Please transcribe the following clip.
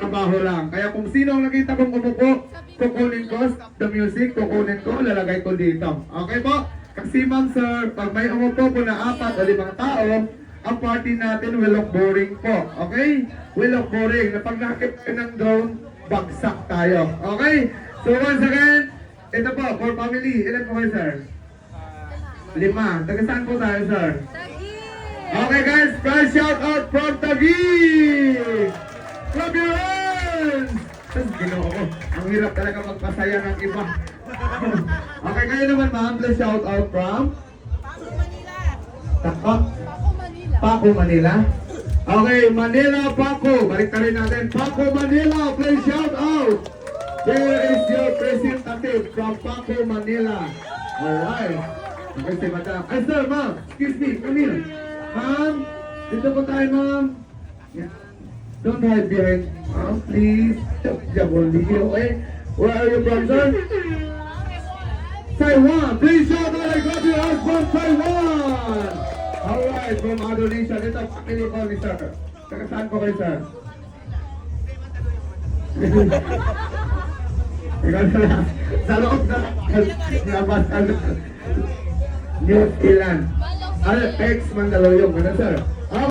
trabaho lang. Kaya kung sino ang nakita kong umupo, kukunin ko the music, kukunin ko, lalagay ko dito. Okay po? Kasi ma'am sir, pag may umupo po na 4 o 5 tao, ang party natin will look boring po. Okay? Will look boring. Na pag nakakita ng drone, bagsak tayo. Okay? So once again, ito po, for family. Ilan po kayo sir? 5. Taga saan po tayo sir? Okay guys, first shout out from Taguig! Clap your hands! Tapos ginoo ko, ang hirap talaga magpasaya ng iba. Okay, kayo naman ma'am, please shout out from? Paco, Manila. Tako? Paco, Manila. Paco, Manila? Okay, Manila, Paco. Balik na rin natin. Paco, Manila, please shout out! Here is your representative from Paco, Manila. Alright. Okay, si madam. Ay sir, ma'am, excuse me, come here. Ma'am, dito po tayo ma'am. Yeah. Don't hide behind, ma'am, please. Jaboli, okay? Where are you from, sir? Taiwan. Please shout out, I got your house from Taiwan. Alright, from Indonesia. Dito, pakili po ni sir. Saka saan po kayo, sir? Ikaw na lang. Sa loob na. Labas. New Zealand. Ex Mandaluyong. Ano, sir?